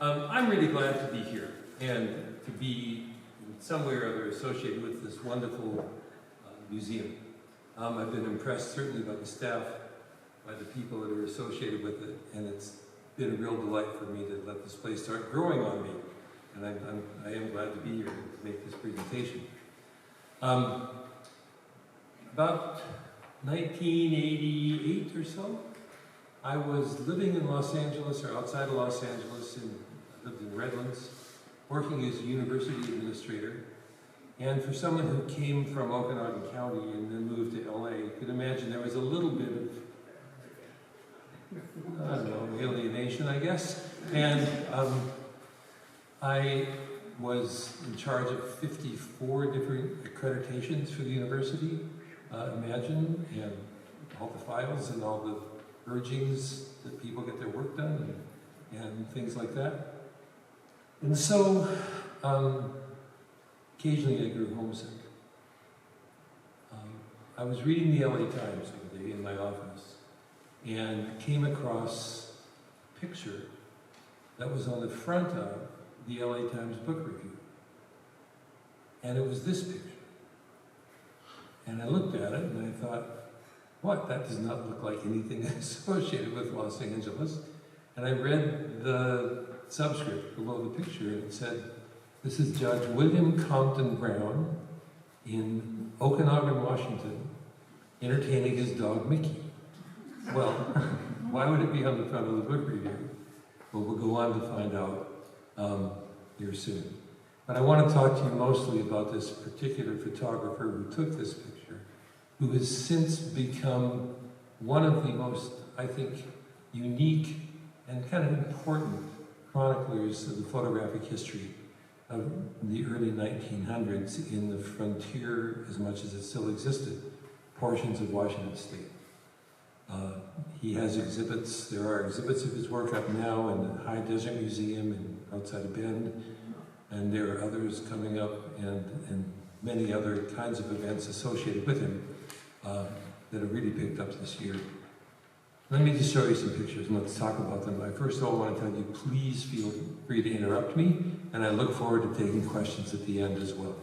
I'm really glad to be here and to be in some way or other associated with this wonderful museum. I've been impressed certainly by the staff, by the people that are associated with it, and it's been a real delight for me to let this place start growing on me. And I am glad to be here to make this presentation. About 1988 or so, I was living in Los Angeles, or outside of Los Angeles, I lived in Redlands, working as a university administrator. And for someone who came from Okanogan County and then moved to LA, you could imagine there was a little bit of, I don't know, alienation, I guess. And I was in charge of 54 different accreditations for the university, imagine, and all the files and all the urgings that people get their work done and things like that. And so, occasionally I grew homesick. I was reading the LA Times one day in my office and came across a picture that was on the front of the LA Times book review. And it was this picture. And I looked at it and I thought, what? That does not look like anything associated with Los Angeles. And I read the subscript below the picture and it said, this is Judge William Compton Brown in Okanogan, Washington, entertaining his dog Mickey. Well, why would it be on the front of the book review? Well, we'll go on to find out here soon. But I want to talk to you mostly about this particular photographer who took this picture, who has since become one of the most, I think, unique and kind of important chroniclers of the photographic history of the early 1900s in the frontier, as much as it still existed, portions of Washington State. He has exhibits, there are exhibits of his work up now in the High Desert Museum outside of Bend, and there are others coming up and many other kinds of events associated with him that have really picked up this year. Let me just show you some pictures and let's talk about them. I first of all want to tell you, please feel free to interrupt me, and I look forward to taking questions at the end as well.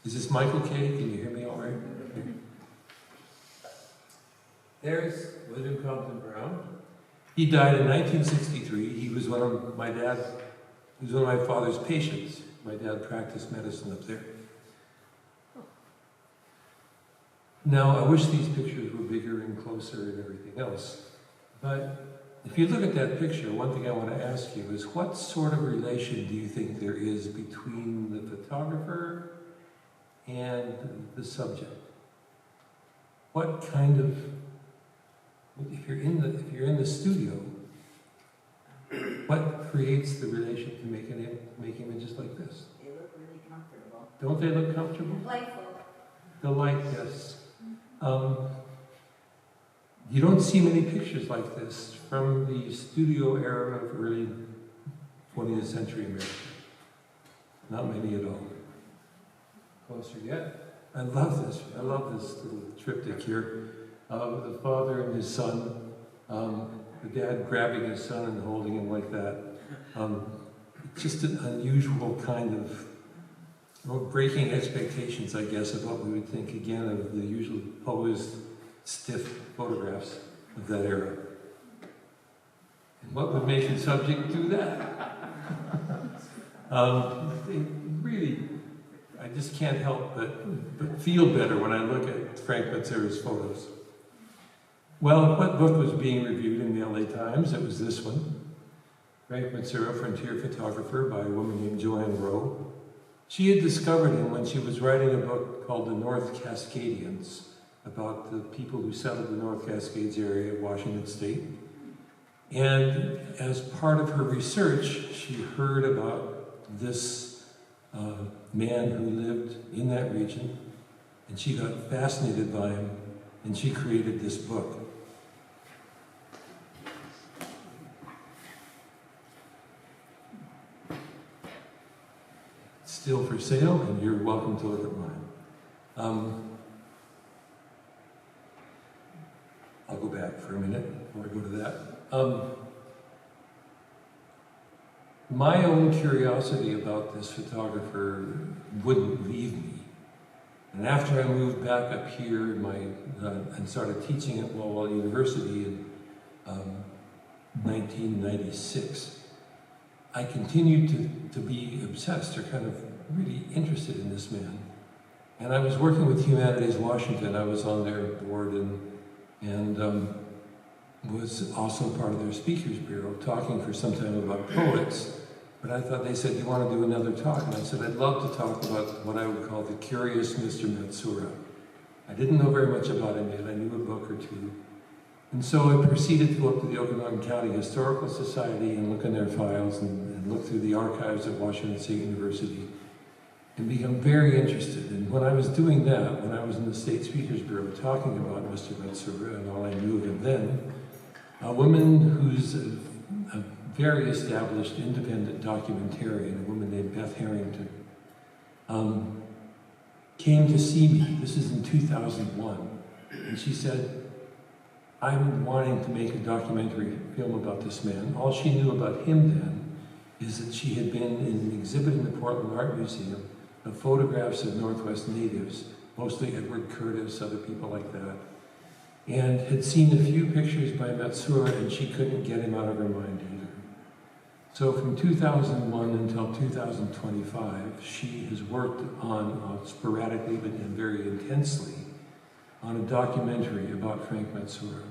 Is this Michael K? Can you hear me all right? Okay. There's William Compton Brown. He died in 1963. He was one of my father's patients. My dad practiced medicine up there. Now, I wish these pictures were bigger and closer and everything else. But if you look at that picture, one thing I want to ask you is, what sort of relation do you think there is between the photographer and the subject? What kind of, if you're in the studio, what creates the relation to make images like this? They look really comfortable. Don't they look comfortable? Delightful. The light, yes. You don't see many pictures like this from the studio era of early 20th century America. Not many at all. Closer yet. I love this. I love this little triptych here. The father and his son. The dad grabbing his son and holding him like that. Just an unusual kind of breaking expectations, I guess, of what we would think, again, of the usually posed, stiff photographs of that era. And what would make a subject do that? Really, I just can't help but feel better when I look at Frank Matsura's photos. Well, what book was being reviewed in the LA Times? It was this one. Frank Matsura, Frontier Photographer, by a woman named Joanne Rowe. She had discovered him when she was writing a book called The North Cascadians, about the people who settled the North Cascades area of Washington State. And as part of her research, she heard about this man who lived in that region, and she got fascinated by him, and she created this book. It's still for sale, and you're welcome to look at mine. I'll go back for a minute before I go to that. My own curiosity about this photographer wouldn't leave me. And after I moved back up here and started teaching at Walla Walla University in 1996, I continued to be obsessed or kind of really interested in this man. And I was working with Humanities Washington. I was on their board and was also part of their speakers bureau, talking for some time about poets. But I thought, they said, you want to do another talk? And I said, I'd love to talk about what I would call the curious Mr. Matsura. I didn't know very much about him yet. I knew a book or two. And so I proceeded to go up to the Okanogan County Historical Society and look in their files and look through the archives at Washington State University and become very interested. And when I was doing that, when I was in the State Speakers Bureau talking about Mr. Matsura and all I knew of him then, a woman who's a very established independent documentarian, a woman named Beth Harrington, came to see me. This is in 2001. And she said, I'm wanting to make a documentary film about this man. All she knew about him then is that she had been in an exhibit in the Portland Art Museum of photographs of Northwest natives, mostly Edward Curtis, other people like that, and had seen a few pictures by Matsura, and she couldn't get him out of her mind either. So from 2001 until 2025, she has worked on, sporadically but very intensely, on a documentary about Frank Matsura.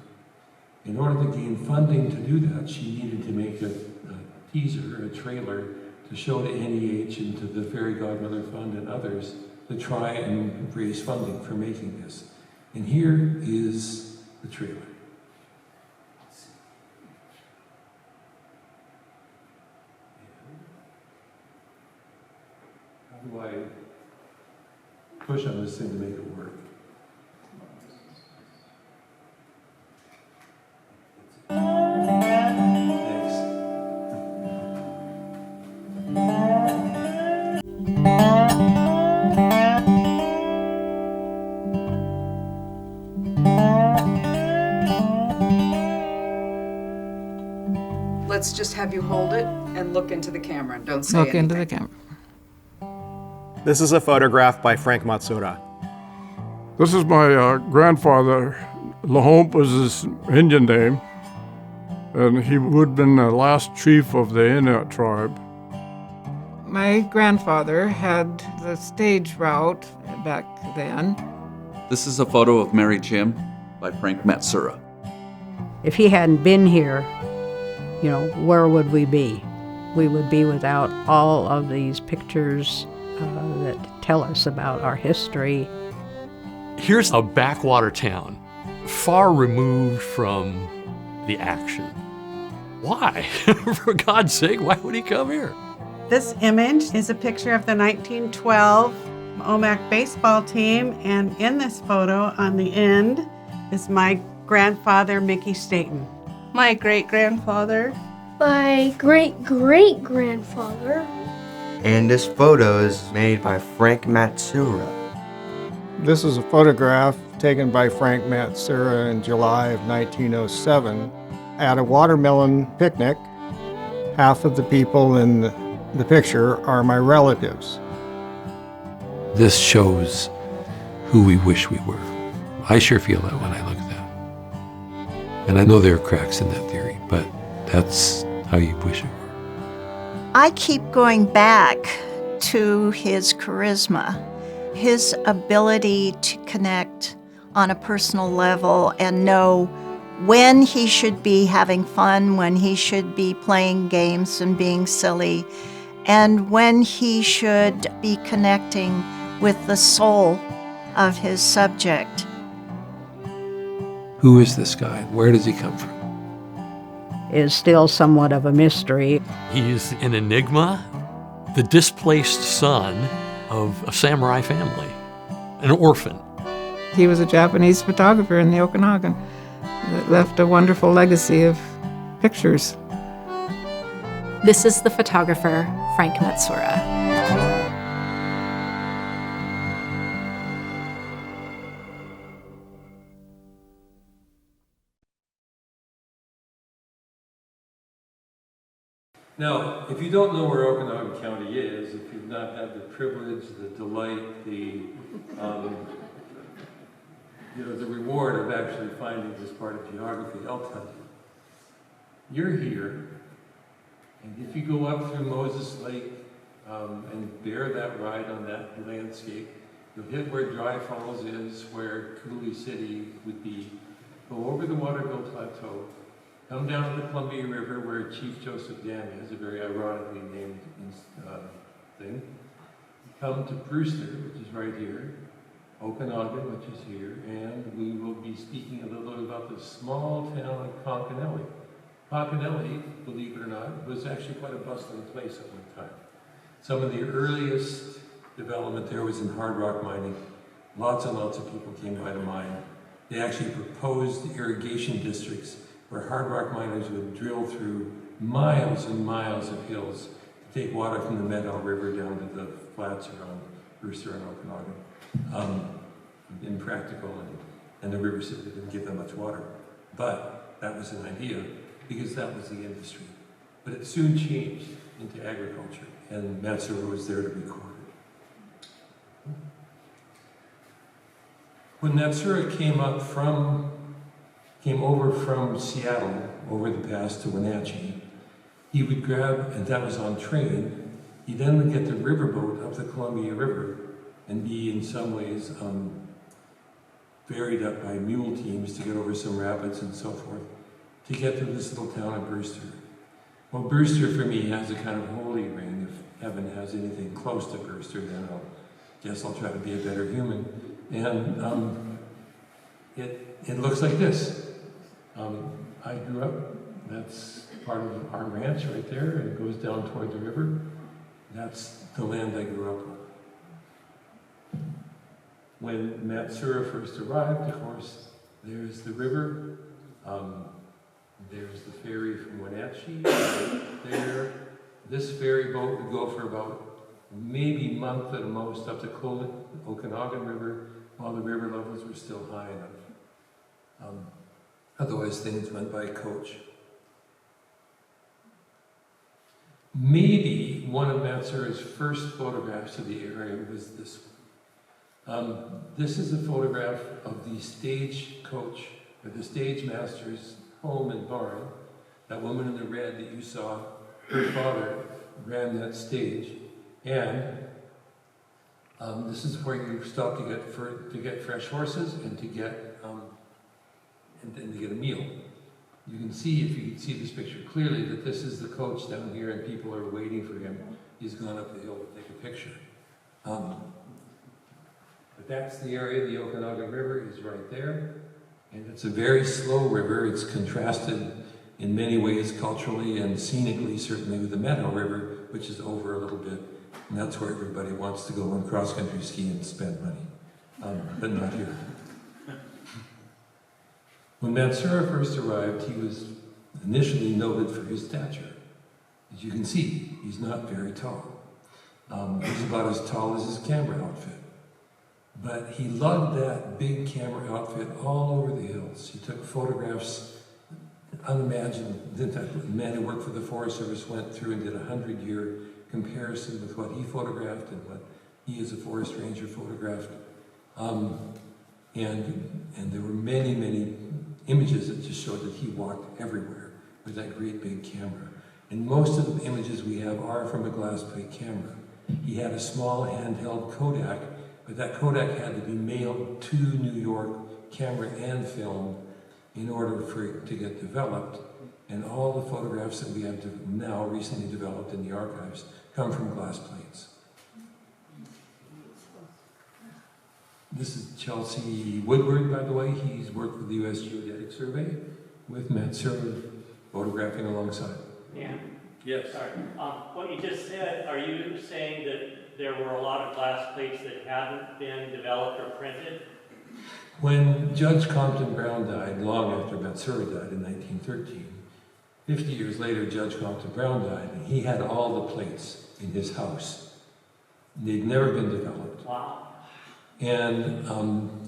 In order to gain funding to do that, she needed to make a teaser, a trailer, to show to NEH and to the Fairy Godmother Fund and others to try and raise funding for making this. And here is the trailer. How do I push on this thing to make it work? Thanks. Let's just have you hold it and look into the camera and don't say Look anything. into the camera. This is a photograph by Frank Matsura. This is my grandfather. Lahomp was his Indian name, and he would have been the last chief of the Inuit tribe. My grandfather had the stage route back then. This is a photo of Mary Jim by Frank Matsura. If he hadn't been here, where would we be? We would be without all of these pictures that tell us about our history. Here's a backwater town, far removed from the action. Why? For God's sake, why would he come here? This image is a picture of the 1912 OMAC baseball team, and in this photo on the end is my grandfather, Mickey Staten. My great-grandfather. My great-great-grandfather. And this photo is made by Frank Matsura. This is a photograph taken by Frank Matsura in July of 1907 at a watermelon picnic. Half of the people in the picture are my relatives. This shows who we wish we were. I sure feel that when I look at that. And I know there are cracks in that theory, but that's how you wish it were. I keep going back to his charisma, his ability to connect on a personal level and know when he should be having fun, when he should be playing games and being silly, and when he should be connecting with the soul of his subject. Who is this guy? Where does he come from? Is still somewhat of a mystery. He's an enigma, the displaced son of a samurai family, an orphan. He was a Japanese photographer in the Okanogan that left a wonderful legacy of pictures. This is the photographer, Frank Matsura. Now, if you don't know where Okanogan County is, if you've not had the privilege, the delight, the the reward of actually finding this part of geography, I'll tell you. You're here, and if you go up through Moses Lake and bear that ride on that landscape, you'll hit where Dry Falls is, where Cooley City would be, go over the Waterville Plateau, come down to the Columbia River where Chief Joseph Dam is, a very ironically named thing, come to Brewster, which is right here, Okanogan, which is here, and we will be speaking a little bit about the small town of Concanelli. Concanelli, believe it or not, was actually quite a bustling place at one time. Some of the earliest development there was in hard rock mining. Lots and lots of people came by to mine. They actually proposed irrigation districts where hard rock miners would drill through miles and miles of hills to take water from the Meadow River down to the flats around Brewster and Okanogan. Impractical, and the river system didn't give them much water. But that was an idea because that was the industry. But it soon changed into agriculture, and Matsura was there to record it. When Matsura came over from Seattle, over the pass to Wenatchee, he would grab, and that was on train, he then would get the riverboat up the Columbia River and be in some ways ferried up by mule teams to get over some rapids and so forth, to get to this little town of Brewster. Well, Brewster for me has a kind of holy ring. If heaven has anything close to Brewster, then I'll try to be a better human. And it looks like this. I grew up, that's part of our ranch right there, and it goes down toward the river. That's the land I grew up on. When Matsura first arrived, of course, there's the river, there's the ferry from Wenatchee, there. This ferry boat would go for about maybe a month at most up the Okanogan River while the river levels were still high enough. Otherwise, things went by coach. Maybe one of Matsura's first photographs of the area was this one. This is a photograph of the stagecoach, or the stage master's home and barn. That woman in the red that you saw, her father ran that stage. And this is where you stop to get fresh horses and to get a meal. You can see, if you can see this picture clearly, that this is the coach down here and people are waiting for him. He's gone up the hill to take a picture. But that's the area, the Okanogan River is right there. And it's a very slow river. It's contrasted in many ways culturally and scenically, certainly with the Meadow River, which is over a little bit. And that's where everybody wants to go on cross-country ski and spend money, but not here. When Matsura first arrived, he was initially noted for his stature. As you can see, he's not very tall. He's about as tall as his camera outfit. But he lugged that big camera outfit all over the hills. He took photographs unimagined. The man who worked for the Forest Service went through and did a 100-year comparison with what he photographed and what he as a forest ranger photographed. And there were many, many images that just showed that he walked everywhere with that great big camera. And most of the images we have are from a glass plate camera. He had a small handheld Kodak, but that Kodak had to be mailed to New York, camera and film, in order for it to get developed. And all the photographs that we have now recently developed in the archives come from glass plates. This is Chelsea Woodward, by the way. He's worked with the U.S. Geodetic Survey with Matsura photographing alongside. Yeah. Yes. Sorry. What you just said, are you saying that there were a lot of glass plates that haven't been developed or printed? When Judge Compton Brown died, long after Matsura died in 1913, 50 years later, Judge Compton Brown died, and he had all the plates in his house. They'd never been developed. Wow. And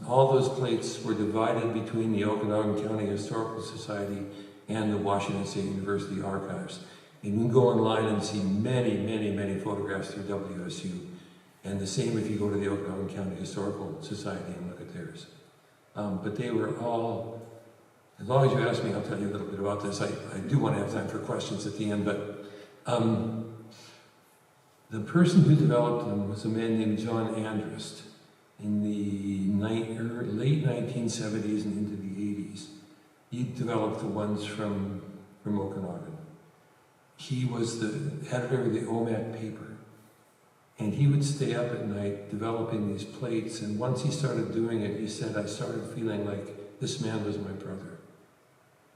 all those plates were divided between the Okanogan County Historical Society and the Washington State University Archives. And you can go online and see many, many, many photographs through WSU. And the same if you go to the Okanogan County Historical Society and look at theirs. But they were all, as long as you ask me, I'll tell you a little bit about this. I do want to have time for questions at the end, but the person who developed them was a man named John Andrist in the late 1970s and into the 80s. He developed the ones from Okanogan. He was the editor of the OMAC paper. And he would stay up at night developing these plates, and once he started doing it, he said, I started feeling like this man was my brother.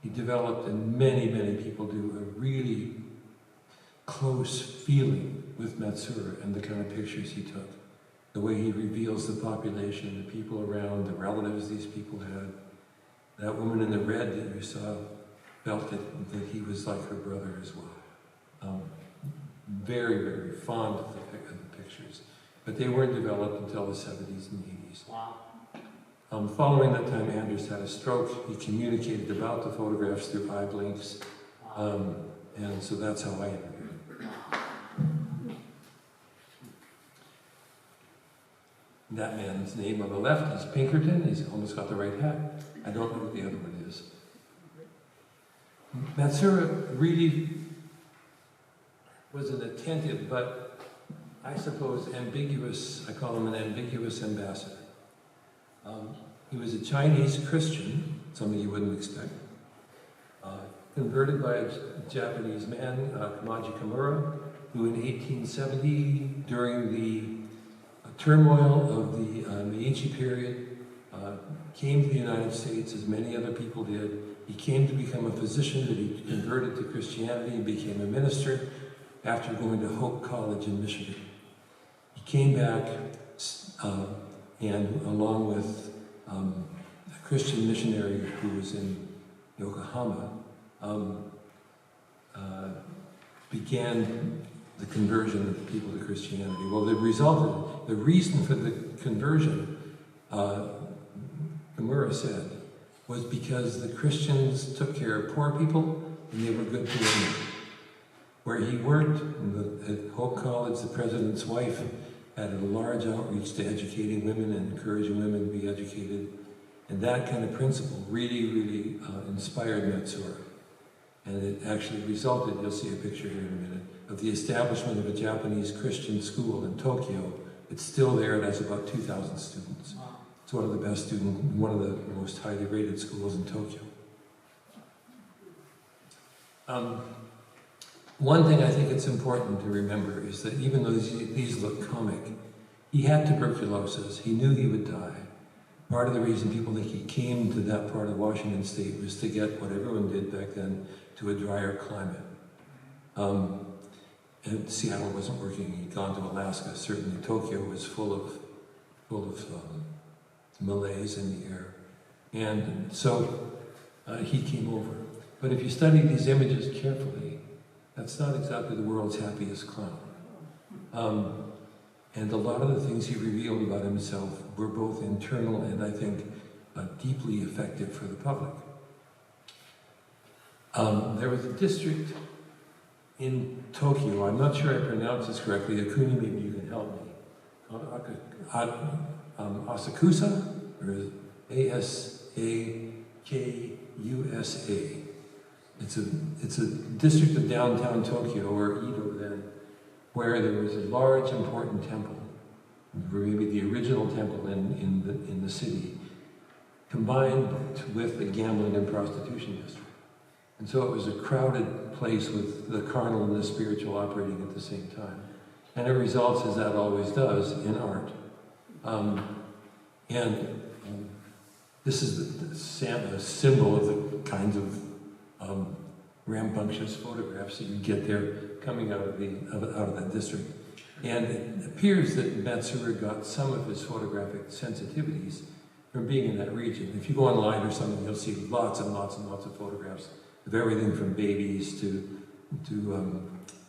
He developed, and many, many people do, a really close feeling with Matsura and the kind of pictures he took. The way he reveals the population, the people around, the relatives these people had. That woman in the red that you saw felt that he was like her brother as well. Very, very fond of the pictures. But they weren't developed until the 70s and 80s. Wow. Following that time, Anders had a stroke. He communicated about the photographs through eye blinks. And so that's how I interviewed him. That man's name on the left is Pinkerton. He's almost got the right hat. I don't know what the other one is. Matsura really was an attentive, but I suppose ambiguous, I call him an ambiguous ambassador. He was a Chinese Christian, something you wouldn't expect, converted by a Japanese man, Kamaji Kimura, who in 1870, during the turmoil of the Meiji period, came to the United States, as many other people did. He came to become a physician, but he converted to Christianity and became a minister after going to Hope College in Michigan. He came back and along with a Christian missionary who was in Yokohama, began the conversion of people to Christianity. Well, the reason for the conversion, Kimura said, was because the Christians took care of poor people and they were good to women. Where he worked at Hope College, the president's wife had a large outreach to educating women and encouraging women to be educated. And that kind of principle really, really inspired Matsura. And it actually resulted, you'll see a picture here in a minute, of the establishment of a Japanese Christian school in Tokyo. It's still there. It has about 2,000 students. It's one of the best one of the most highly rated schools in Tokyo. One thing I think it's important to remember is that even though these look comic, he had tuberculosis. He knew he would die. Part of the reason people think he came to that part of Washington State was to get what everyone did back then, to a drier climate. And Seattle wasn't working. He'd gone to Alaska. Certainly Tokyo was full of Malays in the air. And so he came over. But if you study these images carefully, that's not exactly the world's happiest clown. And a lot of the things he revealed about himself were both internal and, I think, deeply effective for the public. There was a district in Tokyo, I'm not sure I pronounced this correctly, Akuni, maybe you can help me, Asakusa, or A-S-A-K-U-S-A. It's a district of downtown Tokyo, or Edo then, where there was a large, important temple, maybe the original temple in the city, combined with a gambling and prostitution district. And so it was a crowded place with the carnal and the spiritual operating at the same time. And it results, as that always does, in art. This is the symbol of the kinds of rambunctious photographs that you get there coming out of that district. And it appears that Matsura got some of his photographic sensitivities from being in that region. If you go online or something, you'll see lots and lots and lots of photographs of everything from babies to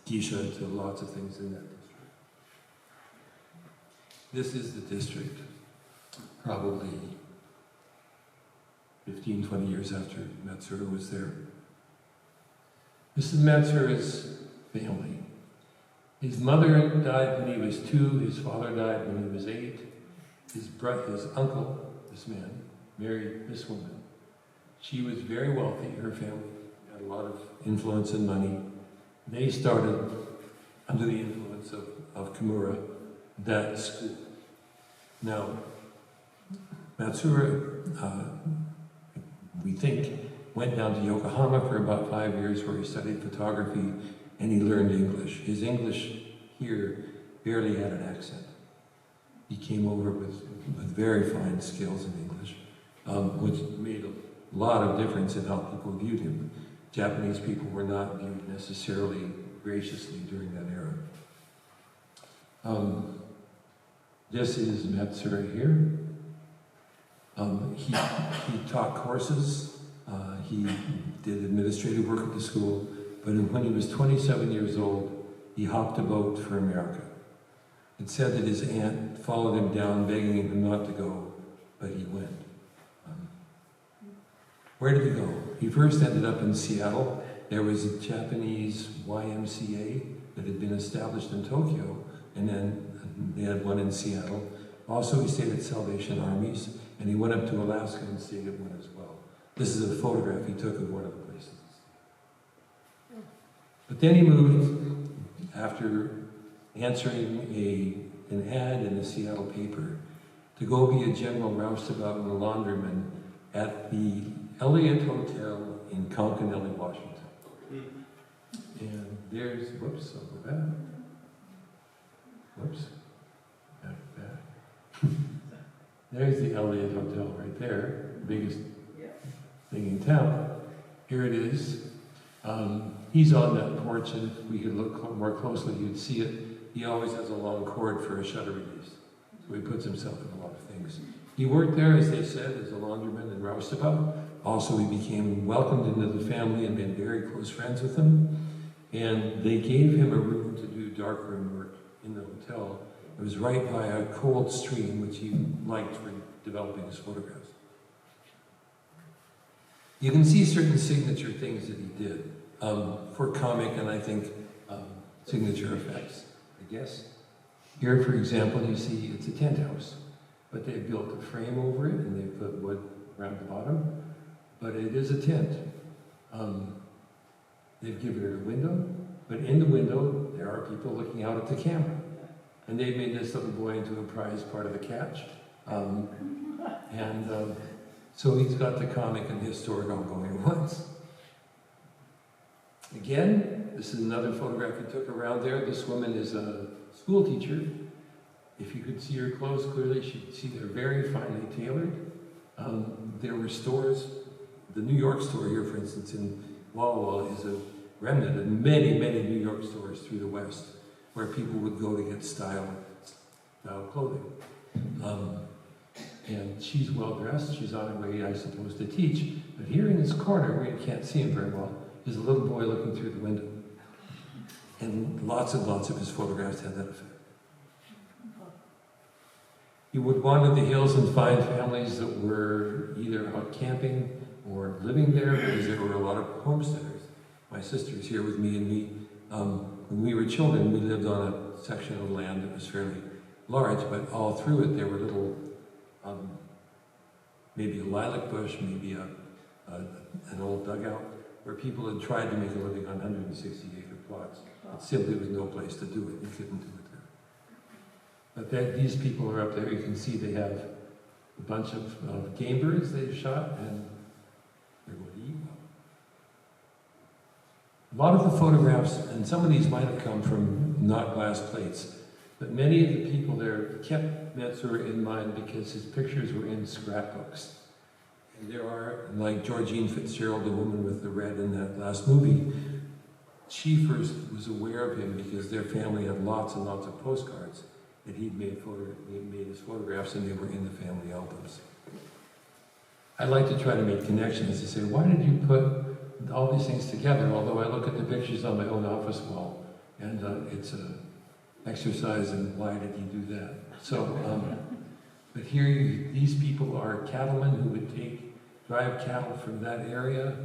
geisha to lots of things in that district. This is the district, probably 15, 20 years after Matsura was there. This is Matsura's family. His mother died when he was 2, his father died when he was 8. His uncle, this man, married this woman. She was very wealthy, her family had a lot of influence and money. They started, under the influence of Kimura, that school. Now, Matsura, we think, went down to Yokohama for about 5 years where he studied photography and he learned English. His English here barely had an accent. He came over with very fine skills in English, which made a lot of difference in how people viewed him. Japanese people were not viewed necessarily graciously during that era. This is Matsura here. He taught courses. He did administrative work at the school, but when he was 27 years old, he hopped a boat for America. It said that his aunt followed him down, begging him not to go, but he went. Where did he go? He first ended up in Seattle. There was a Japanese YMCA that had been established in Tokyo, and then they had one in Seattle. Also, he stayed at Salvation Armies, and he went up to Alaska and stayed at one as well. This is a photograph he took of one of the places. But then he moved, after answering an ad in the Seattle paper, to go be a general roustabout and a laundryman at the Elliott Hotel in Conconelli, Washington. And there's, whoops, I'll go back. Whoops, back. There's the Elliott Hotel right there, the biggest thing in town. Here it is. He's on that porch, and if we could look more closely, you'd see it. He always has a long cord for a shutter release, so he puts himself in a lot of things. He worked there, as they said, as a laundryman and roustabout. Also, he became welcomed into the family and been very close friends with them. And they gave him a room to do darkroom work in the hotel. It was right by a cold stream, which he liked for developing his photographs. You can see certain signature things that he did for comic and I think signature effects, I guess. Here, for example, you see it's a tent house, but they built a frame over it and they put wood around the bottom, but it is a tent. They've given it a window, but in the window, there are people looking out at the camera. And they've made this little boy into a prized part of the catch. So he's got the comic and historic all going at once. Again, this is another photograph he took around there. This woman is a school teacher. If you could see her clothes clearly, she'd see they're very finely tailored. There were stores, the New York store here, for instance, in Walla Walla is a remnant of many, many New York stores through the West where people would go to get style clothing. And she's well dressed. She's on her way, I suppose, to teach. But here in this corner, where you can't see him very well, is a little boy looking through the window. And lots of his photographs had that effect. He would wander the hills and find families that were either out camping or living there, because there were a lot of homesteaders. My sister's here with me, and when we were children, we lived on a section of land that was fairly large, but all through it there were little, maybe a lilac bush, maybe an old dugout, where people had tried to make a living on 160-acre plots. It simply was no place to do it. You couldn't do it there. But these people are up there. You can see they have a bunch of game birds they've shot, and they're going to eat them. A lot of the photographs, and some of these might have come from not glass plates, but many of the people there kept Matsura in mind because his pictures were in scrapbooks. And there are, like Georgine Fitzgerald, the woman with the red in that last movie, she first was aware of him because their family had lots and lots of postcards that he'd made his photographs, and they were in the family albums. I like to try to make connections to say, why did you put all these things together? Although I look at the pictures on my own office wall, and it's an exercise in why did you do that? So, but here these people are cattlemen who would drive cattle from that area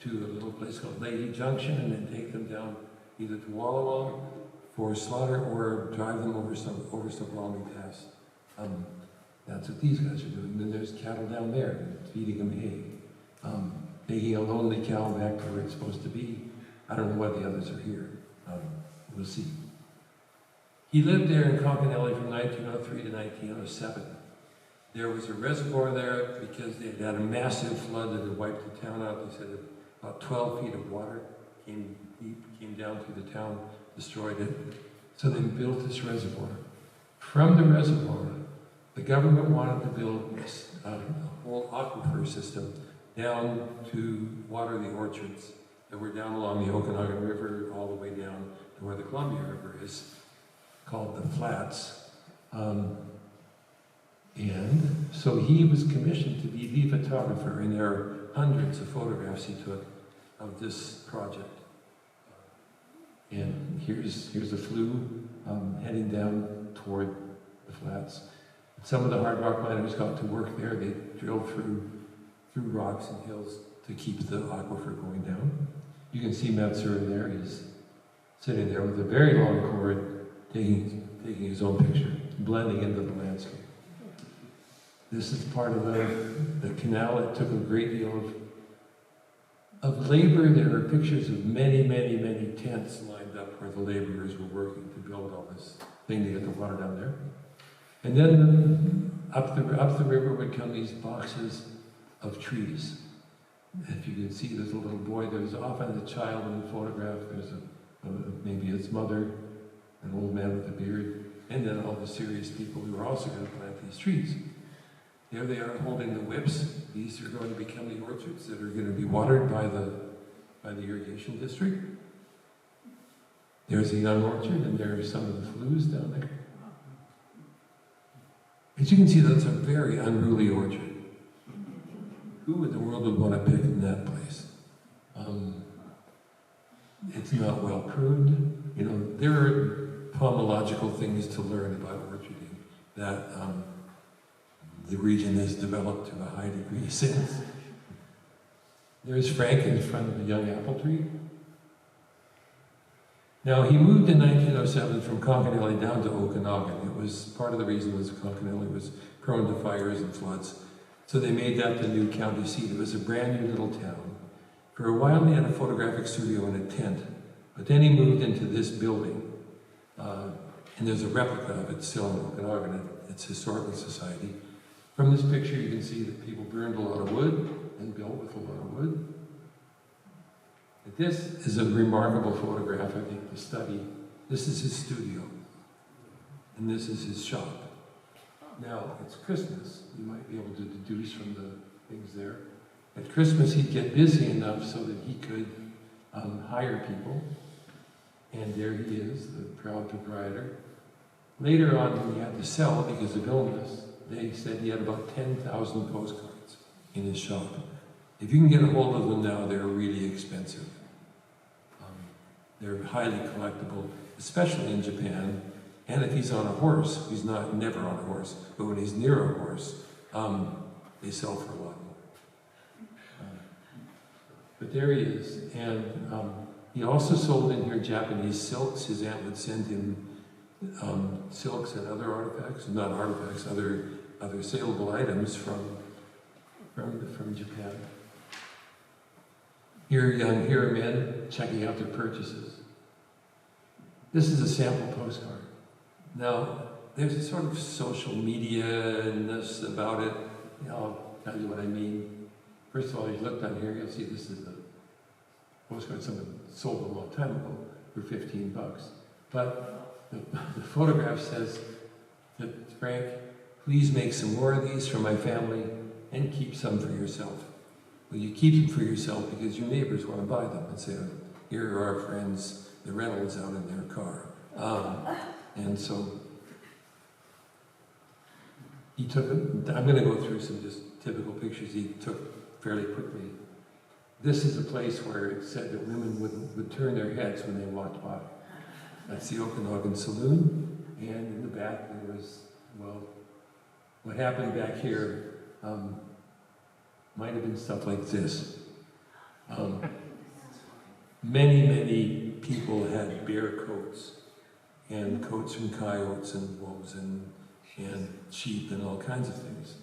to a little place called Leahy Junction, and then take them down either to Walla Walla for slaughter or drive them over some long pass. That's what these guys are doing. Then there's cattle down there, feeding them hay. Taking a lonely cow back to where it's supposed to be. I don't know why the others are here. We'll see. He lived there in Concanelli from 1903 to 1907. There was a reservoir there because they had had a massive flood that had wiped the town out. They said about 12 feet of water came down through the town, destroyed it. So they built this reservoir. From the reservoir, the government wanted to build a whole aquifer system down to water the orchards that were down along the Okanogan River all the way down to where the Columbia River is, called the Flats. And so he was commissioned to be the photographer, and there are hundreds of photographs he took of this project. And here's the flue heading down toward the Flats. Some of the hard rock miners got to work there. They drilled through rocks and hills to keep the aquifer going down. You can see Matsura there. He's sitting there with a very long cord, taking his own picture, blending into the landscape. This is part of the canal. It took a great deal of labor. There are pictures of many, many, many tents lined up where the laborers were working to build all this thing to get the water down there. And then up the river would come these boxes of trees. If you can see, there's a little boy. There's often a child in the photograph. There's maybe its mother, an old man with a beard, and then all the serious people who are also going to plant these trees. There they are holding the whips. These are going to become the orchards that are going to be watered by the irrigation district. There's a young orchard, and there are some of the flues down there. As you can see, that's a very unruly orchard. Who in the world would want to pick in that place? It's not well pruned. You know, there are pomological things to learn about orcharding that the region has developed to a high degree since. There's Frank in front of a young apple tree. Now, he moved in 1907 from Concanelli down to Okanogan. It was part of the reason was Concanelli was prone to fires and floods. So they made that the new county seat. It was a brand new little town. For a while, they had a photographic studio in a tent, but then he moved into this building. And there's a replica of it still in Okanogan. It's Historical Society. From this picture, you can see that people burned a lot of wood and built with a lot of wood. But this is a remarkable photograph, I think, the study. This is his studio, and this is his shop. Now, it's Christmas. You might be able to deduce from the things there. At Christmas, he'd get busy enough so that he could hire people. And there he is, the proud proprietor. Later on, when he had to sell because of illness, they said he had about 10,000 postcards in his shop. If you can get a hold of them now, they're really expensive. They're highly collectible, especially in Japan. And if he's on a horse, he's never on a horse, but when he's near a horse, they sell for a lot more. But there he is, and he also sold in here Japanese silks. His aunt would send him silks and other artifacts, not artifacts, other saleable items from Japan. Here are men checking out their purchases. This is a sample postcard. Now, there's a sort of social media-ness about it. I'll tell you what I mean. First of all, if you look down here, you'll see this is a postcard someone sold a long time ago for $15. But the photograph says that, Frank, please make some more of these for my family and keep some for yourself. Well, you keep them for yourself because your neighbors want to buy them and say, here are our friends, the Reynolds out in their car. And so he took them. I'm going to go through some just typical pictures he took fairly quickly. This is a place where it said that women would turn their heads when they walked by. That's the Okanogan Saloon, and in the back there was, well, what happened back here might have been stuff like this. Many people had bear coats and coats from coyotes and wolves and sheep and all kinds of things.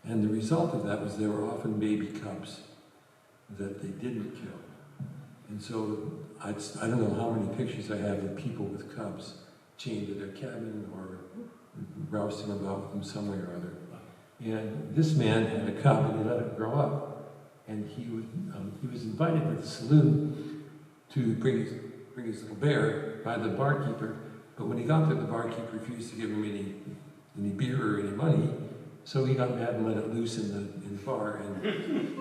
And the result of that was there were often baby cubs that they didn't kill. And so I don't know how many pictures I have of people with cubs chained to their cabin or rousting about with them some way or other. And this man had a cub and he let it grow up. And he was invited to the saloon to bring his little bear by the barkeeper. But when he got there, the barkeeper refused to give him any beer or any money. So he got mad and let it loose in the bar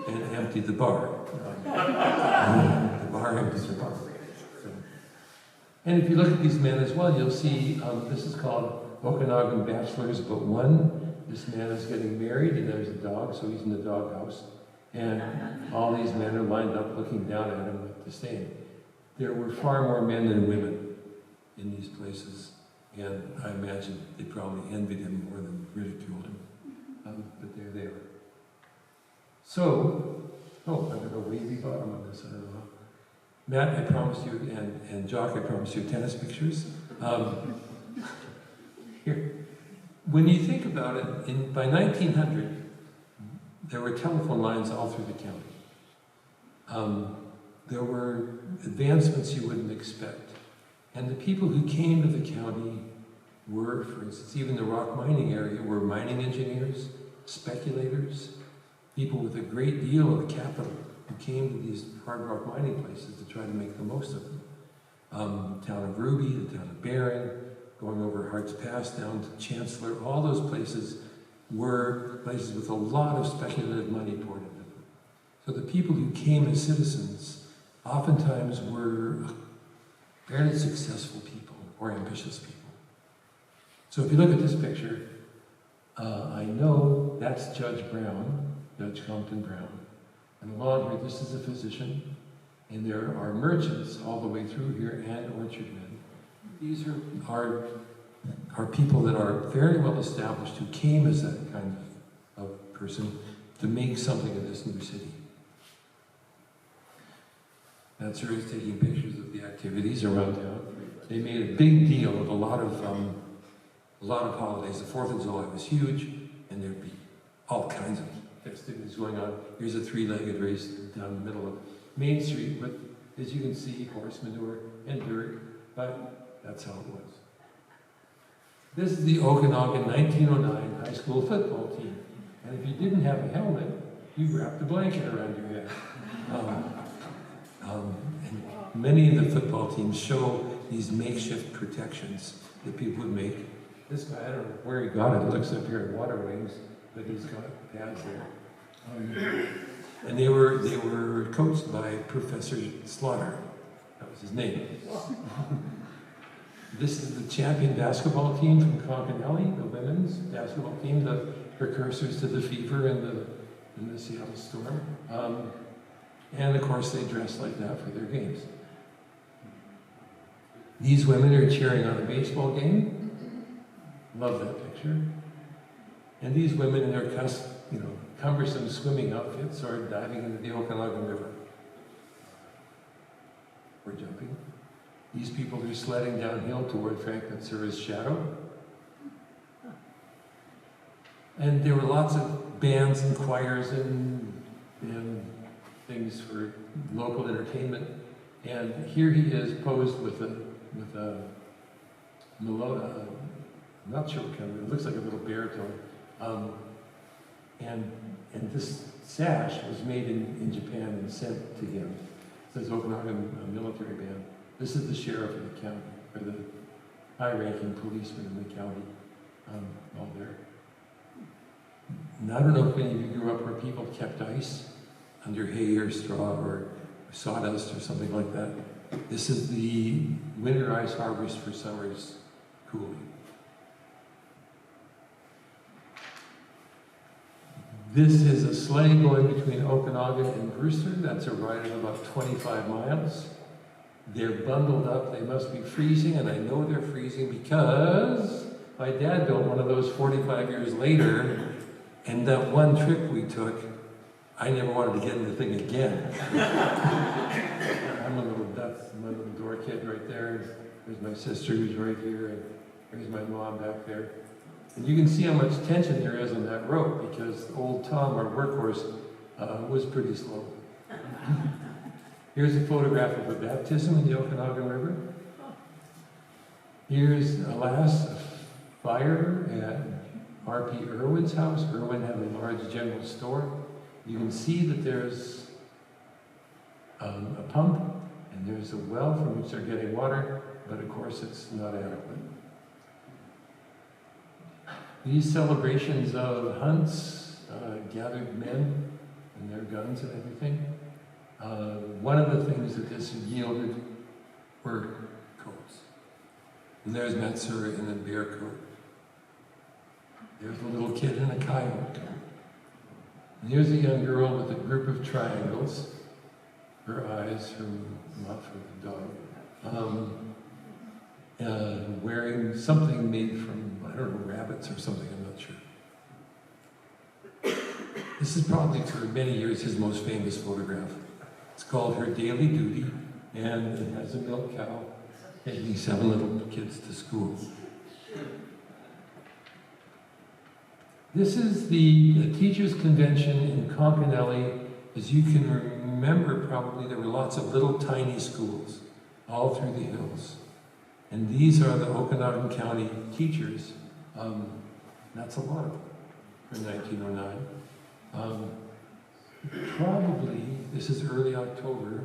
and emptied the bar. The bar empties the bar. So. And if you look at these men as well, you'll see this is called Okanogan Bachelors But One. This man is getting married and there's a dog, so he's in the doghouse. And all these men are lined up looking down at him with disdain. There were far more men than women in these places. And I imagine they probably envied him more than ridiculed him. But there they are. So, I've got a wavy bottom on this, I don't know how. Matt, I promised you, and Jock, I promised you tennis pictures. Here. When you think about it, by 1900, there were telephone lines all through the county. There were advancements you wouldn't expect. And the people who came to the county were, for instance, even the rock mining area, were mining engineers, speculators, people with a great deal of capital who came to these hard rock mining places to try to make the most of them. The town of Ruby, the town of Barron, going over Harts Pass down to Chancellor, all those places were places with a lot of speculative money poured into them. So the people who came as citizens oftentimes were fairly successful people or ambitious people. So if you look at this picture, I know that's Judge Brown, Judge Compton Brown. And along here, this is a physician, and there are merchants all the way through here and orchardmen. These are people that are very well established who came as that kind of person to make something of this new city. Matsura is taking pictures of the activities around town. They made a big deal of a lot of holidays. The 4th of July was huge, and there'd be all kinds of festivities going on. Here's a 3-legged race down the middle of Main Street with, as you can see, horse manure and dirt, but that's how it was. This is the Okanogan 1909 high school football team. And if you didn't have a helmet, you wrapped a blanket around your head. And many of the football teams show these makeshift protections that people would make. This guy, I don't know where he got it. It looks like here at Water Wings, but he's got pads there. And they were coached by Professor Slaughter. That was his name. This is the champion basketball team from Concanelli, the women's basketball team, the precursors to the Fever and the Seattle Storm. And of course, they dress like that for their games. These women are cheering on a baseball game. Love that picture. And these women in their cumbersome swimming outfits are diving into the Okanogan River. Or jumping. These people are sledding downhill toward Frank Matsura's shadow. And there were lots of bands and choirs and things for local entertainment. And here he is posed with a melodic, I'm not sure what kind of, it looks like a little baritone. And this sash was made in Japan and sent to him. It says Okanagan Military Band. This is the sheriff of the county, or the high-ranking policeman in the county, all there. And I don't know if any of you grew up where people kept ice under hay or straw or sawdust or something like that. This is the winter ice harvest for summer's cooling. This is a sleigh going between Okanogan and Brewster. That's a ride of about 25 miles. They're bundled up. They must be freezing, and I know they're freezing because my dad built one of those 45 years later, and that one trip we took, I never wanted to get in the thing again. I'm a little, that's my little door kid right there. There's my sister who's right here, and there's my mom back there. And you can see how much tension there is on that rope because old Tom, our workhorse, was pretty slow. Here's a photograph of a baptism in the Okanogan River. Here's a last fire at R.P. Irwin's house. Irwin had a large general store. You can see that there's a pump and there's a well from which they're getting water, but of course it's not adequate. These celebrations of hunts, gathered men and their guns and everything. One of the things that this yielded were coats. And there's Matsura in a bear coat. There's a little kid in a coyote. And here's a young girl with a group of triangles. Her eyes, her mouth for the dog. Wearing something made from, I don't know, rabbits or something, I'm not sure. This is probably for many years his most famous photograph. It's called Her Daily Duty, and it has a milk cow taking 7 little kids to school. This is the teachers' convention in Concanelli. As you can remember, probably there were lots of little tiny schools all through the hills. And these are the Okanogan County teachers. That's a lot of them for 1909. Probably, this is early October,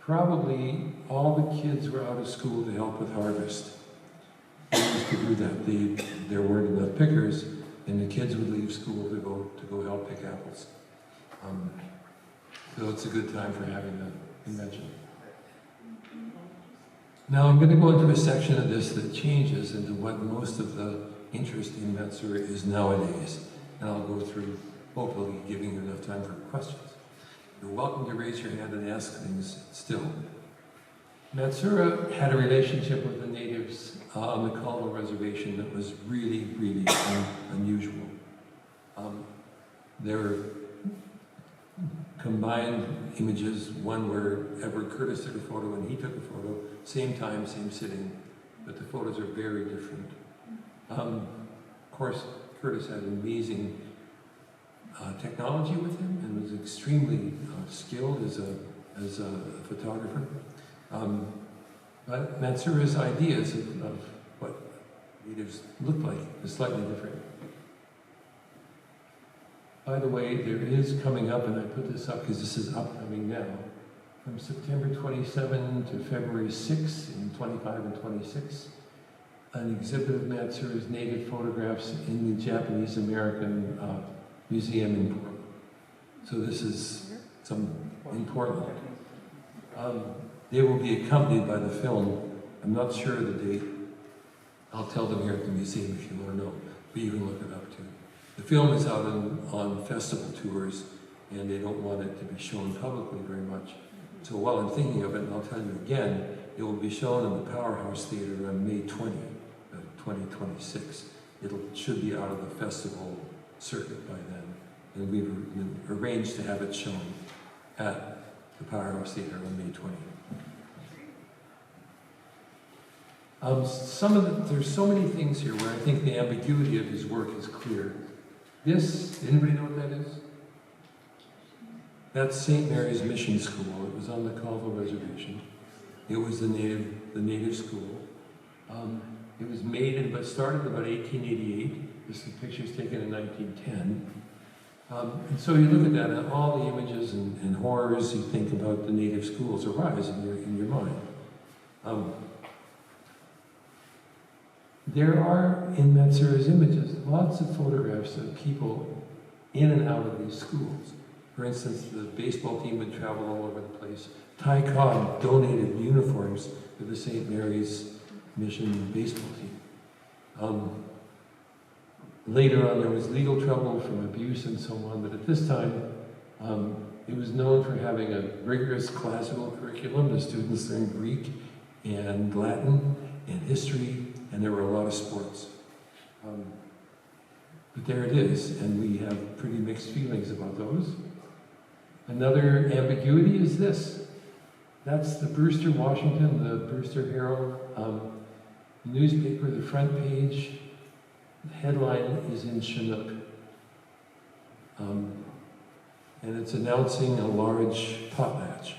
probably all the kids were out of school to help with harvest. They used to do that. There weren't enough pickers, and the kids would leave school to go help pick apples. So it's a good time for having the convention. Now I'm going to go into a section of this that changes into what most of the interest in Matsura is nowadays. And I'll go through, hopefully giving you enough time for questions. You're welcome to raise your hand and ask things still. Matsura had a relationship with the natives on the Culver Reservation that was really, really unusual. There were combined images, one where Edward Curtis took a photo and he took a photo, same time, same sitting, but the photos are very different. Of course, Curtis had amazing technology with him and was extremely skilled as a photographer. But Matsura's ideas of what natives looked like is slightly different. By the way, there is coming up, and I put this up because this is upcoming now, from September 27 to February 6 in 25 and 26, an exhibit of Matsura's native photographs in the Japanese American Museum in Portland. So this is some important. They will be accompanied by the film. I'm not sure of the date. I'll tell them here at the museum if you want to know, but you can look it up too. The film is out on festival tours, and they don't want it to be shown publicly very much. So while I'm thinking of it, and I'll tell you again, it will be shown in the Powerhouse Theater on May 20, 2026. It should be out of the festival circuit by then, and we've arranged to have it shown at the Powerhouse Theater on May 20. There's so many things here where I think the ambiguity of his work is clear. This, anybody know what that is? That's St. Mary's Mission School. It was on the Colville Reservation. It was the native school. It was made but started about 1888. This is pictures taken in 1910. And so you look at that, and all the images and horrors you think about the native schools arise in your mind. There are, in Matsura's images, lots of photographs of people in and out of these schools. For instance, the baseball team would travel all over the place. Ty Cobb donated uniforms to the St. Mary's Mission baseball team. Later on, there was legal trouble from abuse and so on, but at this time, it was known for having a rigorous classical curriculum. The students learned Greek and Latin and history, and there were a lot of sports. But there it is, and we have pretty mixed feelings about those. Another ambiguity is this. That's the Brewster Washington, the Brewster Herald newspaper. The front page, the headline is in Chinook. And it's announcing a large potlatch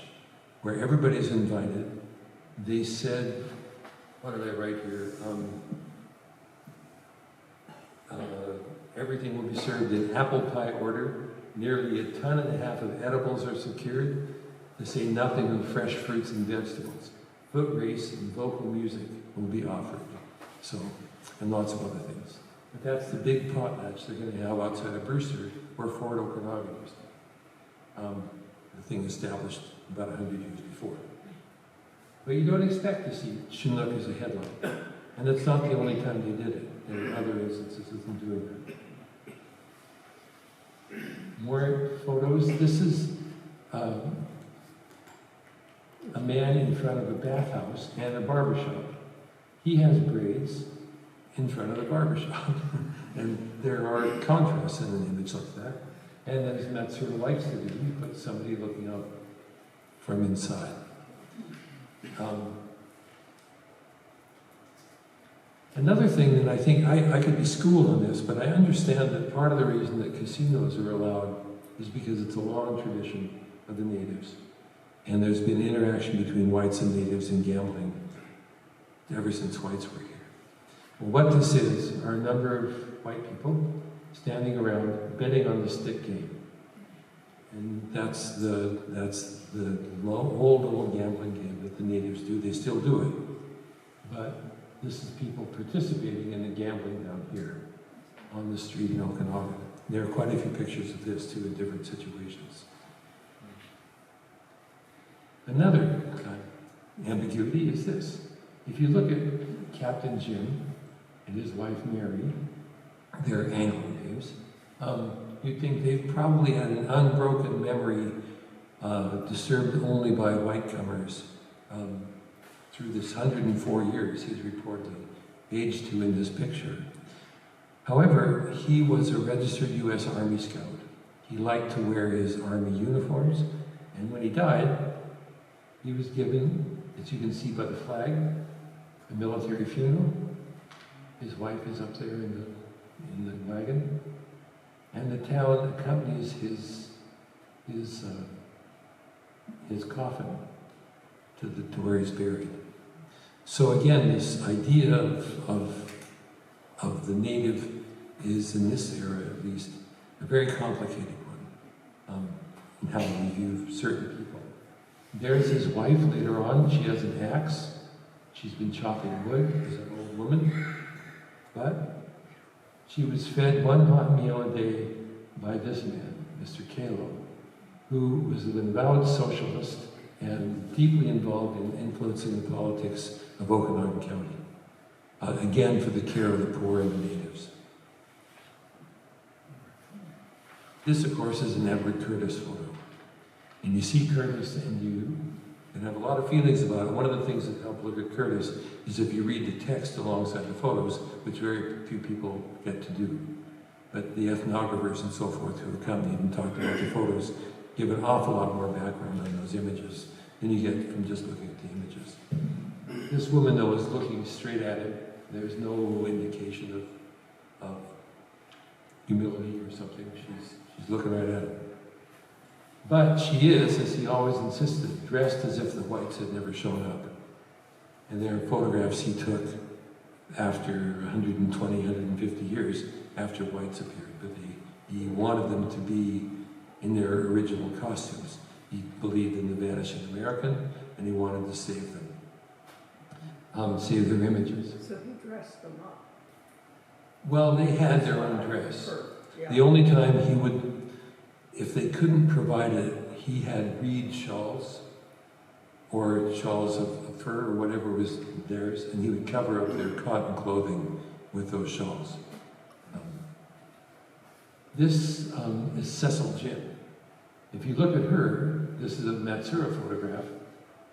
where everybody's invited. They said, what did I write here? Everything will be served in apple pie order. Nearly 1.5 tons of edibles are secured, to say nothing of fresh fruits and vegetables. Foot race and vocal music will be offered. So, and lots of other things. But that's the big potlatch they're going to have outside of Brewster, where Fort Okanogan used to. The thing established about 100 years before. But you don't expect to see Chinook as a headline. And that's not the only time they did it. There are other instances of them doing that. More photos. This is a man in front of a bathhouse and a barbershop. He has braids in front of the barbershop. And there are contrasts in an image like that. And as Matsura likes to do, he puts somebody looking out from inside. Another thing that I think, I could be schooled on this, but I understand that part of the reason that casinos are allowed is because it's a long tradition of the natives. And there's been interaction between whites and natives in gambling ever since whites were here. Well, what this is are a number of white people standing around betting on the stick game. And that's the old gambling game that the natives do. They still do it. But this is people participating in the gambling down here on the street in Okanogan. There are quite a few pictures of this too in different situations. Another ambiguity is this. If you look at Captain Jim and his wife Mary, their Anglo names, you'd think they've probably had an unbroken memory disturbed only by whitecomers through this 104 years he's reportedly aged to in this picture. However, he was a registered U.S. Army Scout. He liked to wear his Army uniforms, and when he died, he was given, as you can see by the flag, a military funeral. His wife is up there in the wagon, and the town accompanies his coffin to where he's buried. So again, this idea of the native is, in this era at least, a very complicated one in how we view certain people. There's his wife later on. She has an axe. She's been chopping wood as an old woman, but she was fed one hot meal a day by this man, Mr. Kalo, who was an avowed socialist and deeply involved in influencing the politics of Okanogan County, again for the care of the poor and the natives. This, of course, is an Edward Curtis photo. And you see Curtis and you can have a lot of feelings about it. One of the things that help look at Curtis is if you read the text alongside the photos, which very few people get to do. But the ethnographers and so forth who accompanied and talked about the photos give an awful lot more background on those images than you get from just looking at the images. This woman, though, is looking straight at him. There's no indication of humility or something. She's looking right at him. But she is, as he always insisted, dressed as if the whites had never shown up. And there are photographs he took after 120, 150 years after whites appeared. But he wanted them to be in their original costumes. He believed in the vanishing American, and he wanted to save them, save their images. So he dressed them up? Well, they had their own dress. The only time he would, if they couldn't provide it, he had reed shawls or shawls of fur or whatever was theirs, and he would cover up their cotton clothing with those shawls. This is Cecil Jim. If you look at her, this is a Matsura photograph,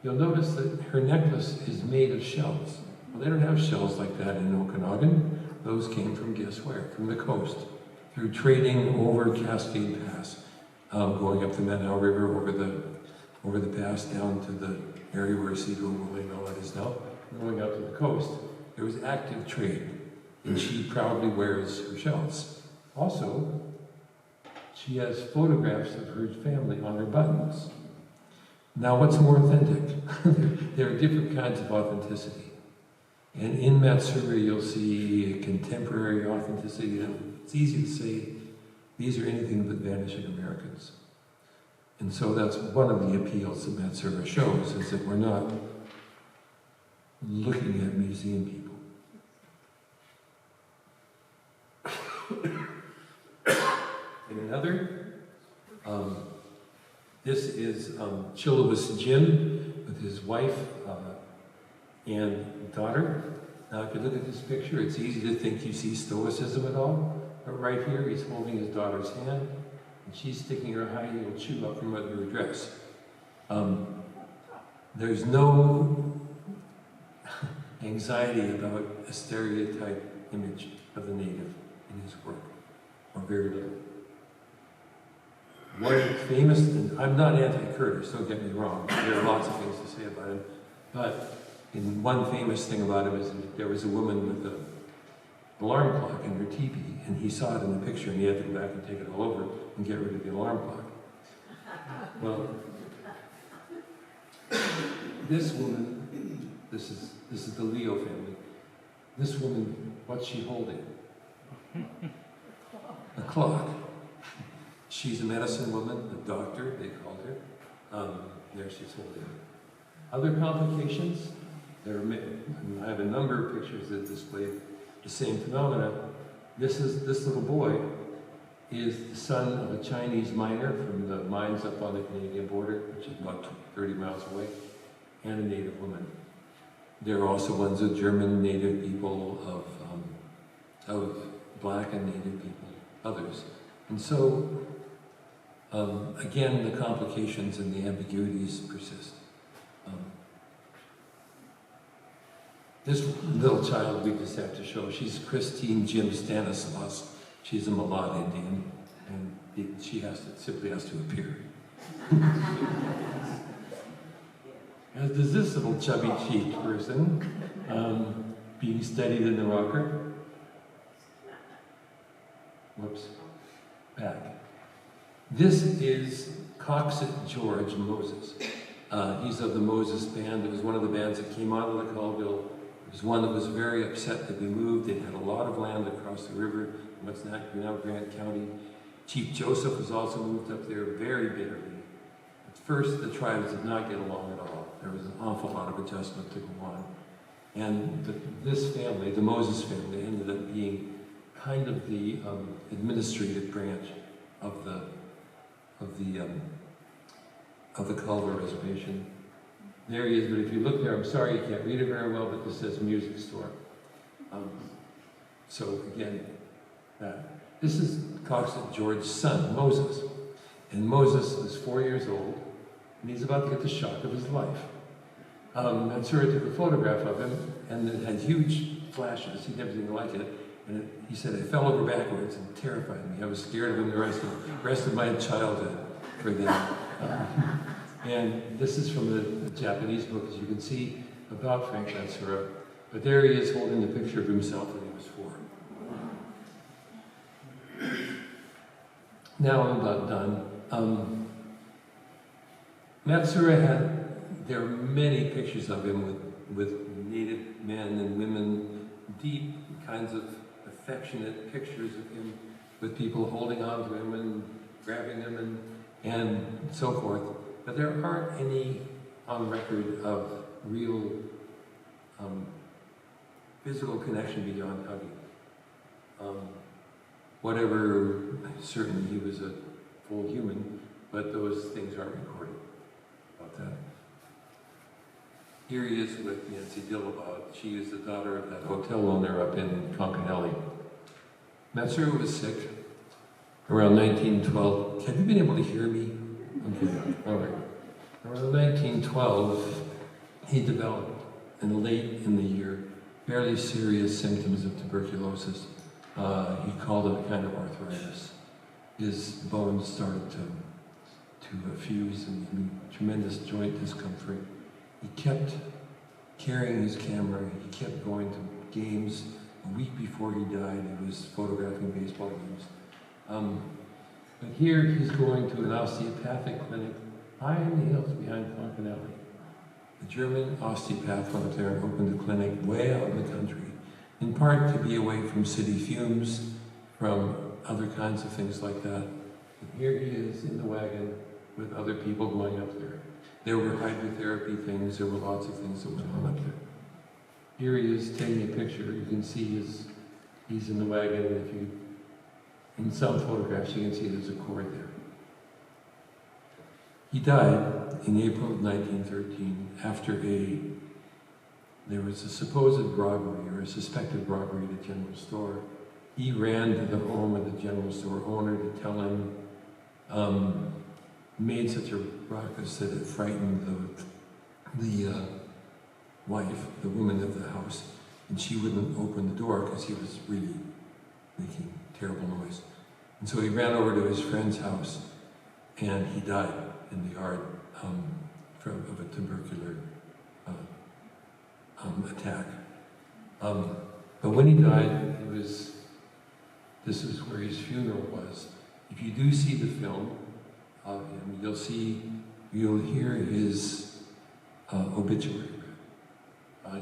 you'll notice that her necklace is made of shells. Well, they don't have shells like that in Okanogan. Those came from, guess where? From the coast, through trading over Cascade Pass. going up the Manhao River over the pass down to the area where Seagull William Elliott is now, going out to the coast. There was active trade, and she proudly wears her shells. Also, she has photographs of her family on her buttons. Now, what's more authentic? There are different kinds of authenticity. And in Matsura, you'll see a contemporary authenticity. It's easy to say, these are anything but vanishing Americans. And so that's one of the appeals that Matsura shows, is that we're not looking at museum people. And another, this is Chilowis Jim with his wife and daughter. Now, if you look at this picture, it's easy to think you see stoicism at all. But right here, he's holding his daughter's hand, and she's sticking her high-heeled shoe up from under her dress. There's no anxiety about a stereotype image of the native in his work, or very little. One famous, and I'm not anti-Curtis, don't get me wrong, there are lots of things to say about him, but one famous thing about him is that there was a woman with an alarm clock in her teepee, and he saw it in the picture, and he had to go back and take it all over and get rid of the alarm clock. Well, this woman, this is the Leo family. This woman, what's she holding? A clock. She's a medicine woman, a doctor, they called her. There she's holding it. Other complications, I have a number of pictures that display the same phenomena. This little boy is the son of a Chinese miner from the mines up on the Canadian border, which is about 30 miles away, and a native woman. There are also ones of German native people, of black and native people, others. And so, again, the complications and the ambiguities persist. This little child we just have to show, she's Christine Jim Stanislaus. She's a Malad Indian, and she simply has to appear. As does this little chubby-cheeked person, being studied in the rocker. Whoops, back. This is Coxet George Moses. He's of the Moses Band. It was one of the bands that came out of the Colville. It was one that was very upset that we moved. They had a lot of land across the river in what's now Grant County. Chief Joseph was also moved up there very bitterly. At first, the tribes did not get along at all. There was an awful lot of adjustment to go on. And this family, the Moses family, ended up being kind of the administrative branch of the Culver Reservation. There he is, but if you look there, I'm sorry you can't read it very well, but this says music store. So again, this is Coxet George's son, Moses. And Moses is 4 years old, and he's about to get the shock of his life. Matsura took a photograph of him, and it had huge flashes. He'd never seen like it. And he said, I fell over backwards and terrified me. I was scared of him the rest of my childhood for that. And this is from the Japanese book, as you can see, about Frank Matsura. But there he is holding the picture of himself when he was 4. Now I'm about done. Matsura there are many pictures of him with native men and women, deep kinds of affectionate pictures of him with people holding on to him and grabbing him and so forth. But there aren't any on record of real physical connection beyond hugging. Whatever, certainly he was a full human, but those things aren't recorded about that. Here he is with Nancy Dillabaugh. She is the daughter of that hotel owner up in Concanelli. Matsura was sick around 1912. Have you been able to hear me? Okay, all right. Around 1912, he developed, and late in the year, fairly serious symptoms of tuberculosis. He called it a kind of arthritis. His bones started to to fuse and tremendous joint discomfort. He kept carrying his camera. He kept going to games. A week before he died, he was photographing baseball games. But here he's going to an osteopathic clinic high in the hills behind Okanogan County. The German osteopath went up there and opened a clinic way out in the country, in part to be away from city fumes, from other kinds of things like that. And here he is in the wagon with other people going up there. There were hydrotherapy things, there were lots of things that went on up there. Here he is taking a picture. You can see he's in the wagon, and in some photographs you can see there's a cord there. He died in April of 1913 after there was a supposed robbery or a suspected robbery at a general store. He ran to the home of the general store owner to tell him, made such a ruckus that it frightened the wife, the woman of the house, and she wouldn't open the door because he was really making terrible noise. And so he ran over to his friend's house, and he died in the yard of a tubercular attack. But when he died, this is where his funeral was. If you do see the film of him, you'll hear his obituary.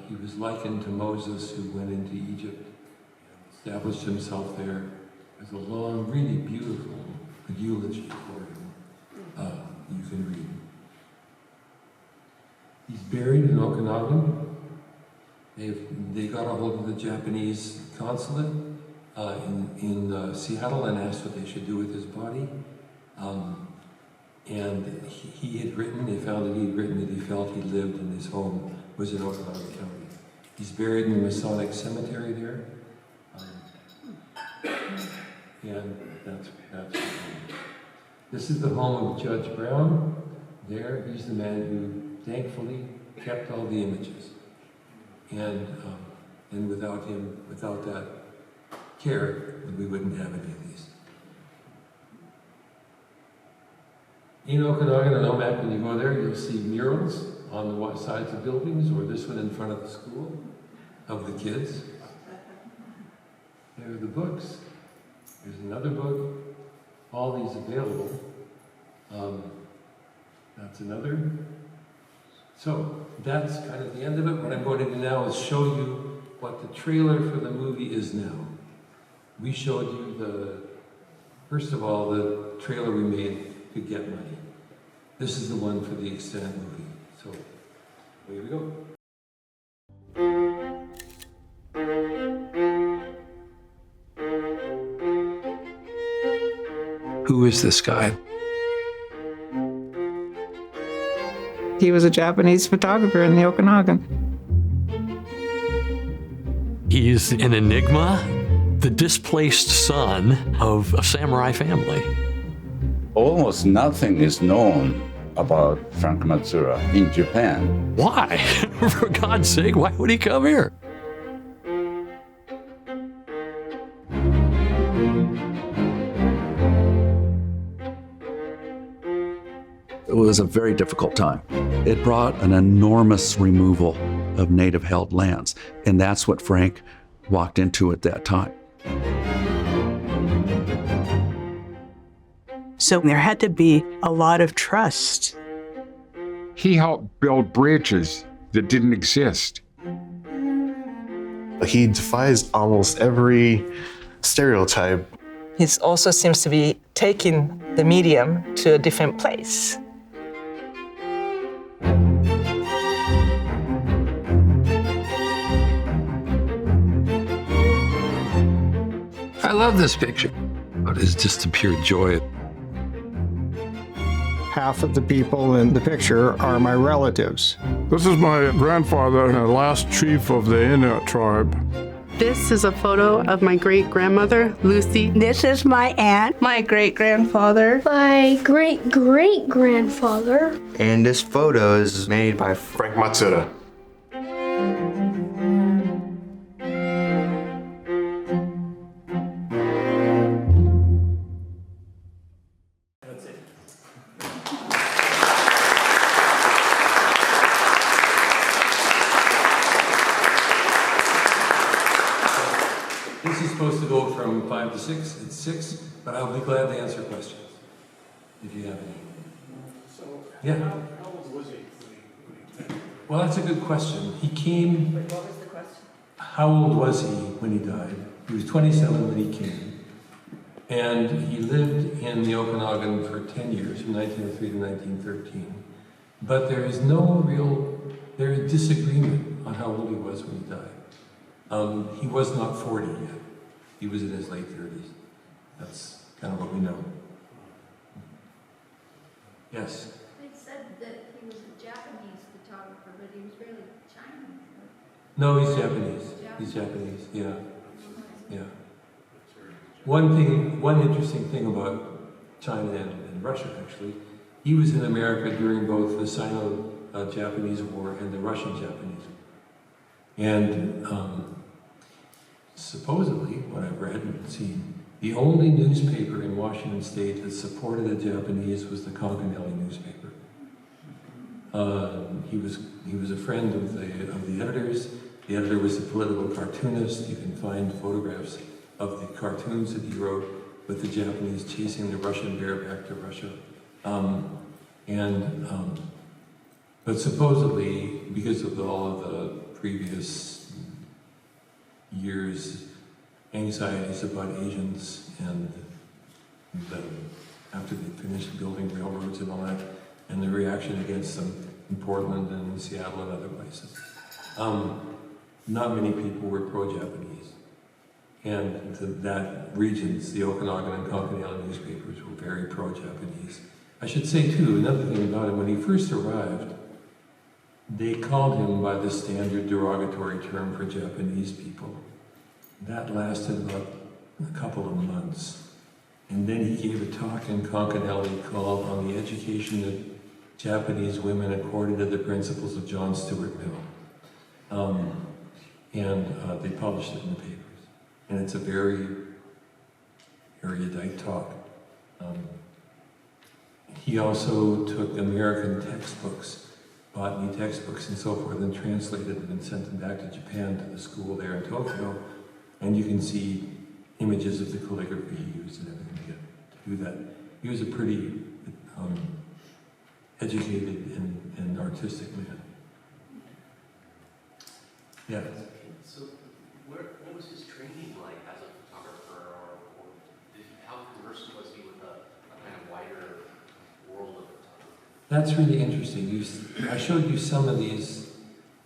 He was likened to Moses, who went into Egypt and established himself there. There's a long, really beautiful eulogy for him. You can read. He's buried in Okanogan. They got a hold of the Japanese consulate in Seattle and asked what they should do with his body. And he had written, they found that he had written that he felt he lived in his home was in Okanogan County. He's buried in the Masonic Cemetery there. And that's this is the home of Judge Brown. There, he's the man who thankfully kept all the images. And without him, without that care, we wouldn't have any of these. In Okanogan and Omak, when you go there, you'll see murals on the sides of buildings, or this one in front of the school, of the kids. There are the books. There's another book. All these available. That's another. So that's kind of the end of it. What I'm going to do now is show you what the trailer for the movie is now. We showed you first of all, the trailer we made to get money. This is the one for the extended movie. So here we go. Who is this guy? He was a Japanese photographer in the Okanogan. He's an enigma, the displaced son of a samurai family. Almost nothing is known about Frank Matsura in Japan. Why? For God's sake, why would he come here? It was a very difficult time. It brought an enormous removal of native-held lands, and that's what Frank walked into at that time. So there had to be a lot of trust. He helped build bridges that didn't exist. He defies almost every stereotype. He also seems to be taking the medium to a different place. I love this picture. It is just a pure joy. Half of the people in the picture are my relatives. This is my grandfather and the last chief of the Inuit tribe. This is a photo of my great-grandmother, Lucy. This is my aunt. My great-grandfather. My great-great-grandfather. And this photo is made by Frank Matsura. That's it. This is supposed to go from 5 to 6. It's 6, but I'll be glad to answer questions if you have any. So, Yeah. how old was he when he Well, that's a good question. He came. Wait, what was the question? How old was he when he died? He was 27 when he came. And he lived in the Okanogan for 10 years, from 1903 to 1913. But there is disagreement on how old he was when he died. He was not 40 yet. He was in his late 30s. That's kind of what we know. Yes? They said that he was a Japanese photographer, but he was really Chinese. No, he's Japanese. He's Japanese, yeah. Yeah. One interesting thing about China and Russia, actually, he was in America during both the Sino-Japanese War and the Russian-Japanese War. And supposedly, what I've read and seen, the only newspaper in Washington State that supported the Japanese was the Concanelli newspaper. He was a friend of the editors. The editor was a political cartoonist. You can find photographs of the cartoons that he wrote with the Japanese chasing the Russian bear back to Russia. But supposedly, because of all of the previous years' anxieties about Asians and after they finished building railroads and all that, and the reaction against them in Portland and Seattle and other places, not many people were pro-Japanese. And that regions, the Okanogan and Concanelli newspapers were very pro-Japanese. I should say too, another thing about him, when he first arrived, they called him by the standard derogatory term for Japanese people. That lasted about a couple of months. And then he gave a talk in Concanelli called On the Education of Japanese Women According to the Principles of John Stuart Mill. They published it in the papers. And it's a very erudite talk. He also took American textbooks, botany textbooks and so forth, and translated them and sent them back to Japan to the school there in Tokyo. And you can see images of the calligraphy he used and everything to do that. He was a pretty educated and artistic man. Yeah. So, what was his training like as a photographer, or how conversant was he with a kind of wider world of photography? That's really interesting. I showed you some of these.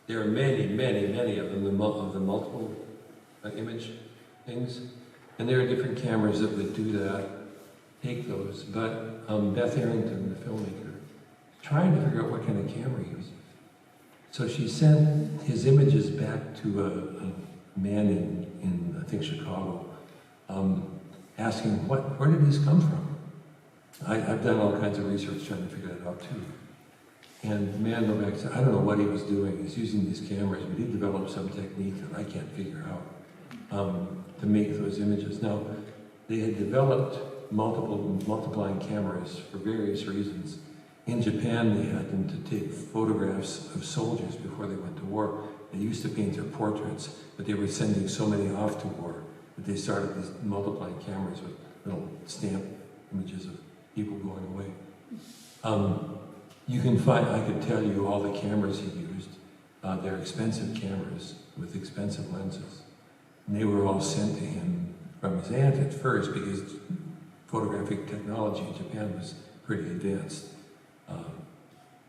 There are many, many, many of them, of the multiple image things. And there are different cameras that would do that, take those. But Beth Arrington, the filmmaker, trying to figure out what kind of camera he was using. So she sent his images back to a man in I think, Chicago, asking, where did this come from? I've done all kinds of research trying to figure that out too. And the man went back and said, I don't know what he was doing. He's using these cameras, but he developed some technique that I can't figure out to make those images. Now, they had developed multiplying cameras for various reasons. In Japan, they had them to take photographs of soldiers before they went to war. They used to paint their portraits, but they were sending so many off to war that they started these multiplying cameras with little stamp images of people going away. You can find, I could tell you all the cameras he used. They're expensive cameras with expensive lenses. And they were all sent to him from his aunt at first because photographic technology in Japan was pretty advanced,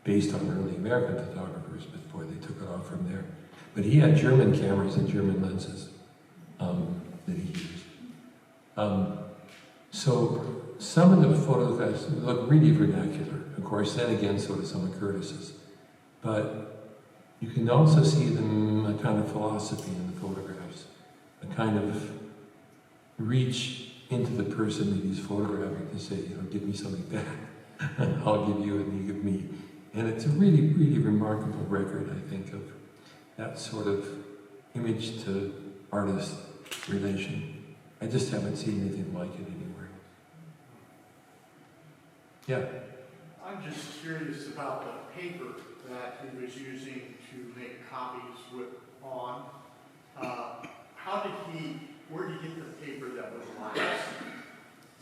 based on early American photographers before they took it off from there. But he had German cameras and German lenses that he used. So some of the photographs look really vernacular. Of course, then again, so do some of Curtis's. But you can also see them, a kind of philosophy in the photographs, a kind of reach into the person that he's photographing to say, give me something back. I'll give you and you give me. And it's a really, really remarkable record, I think, of that sort of image to artist relation. I just haven't seen anything like it anywhere. Yeah? I'm just curious about the paper that he was using to make copies on. Where did he get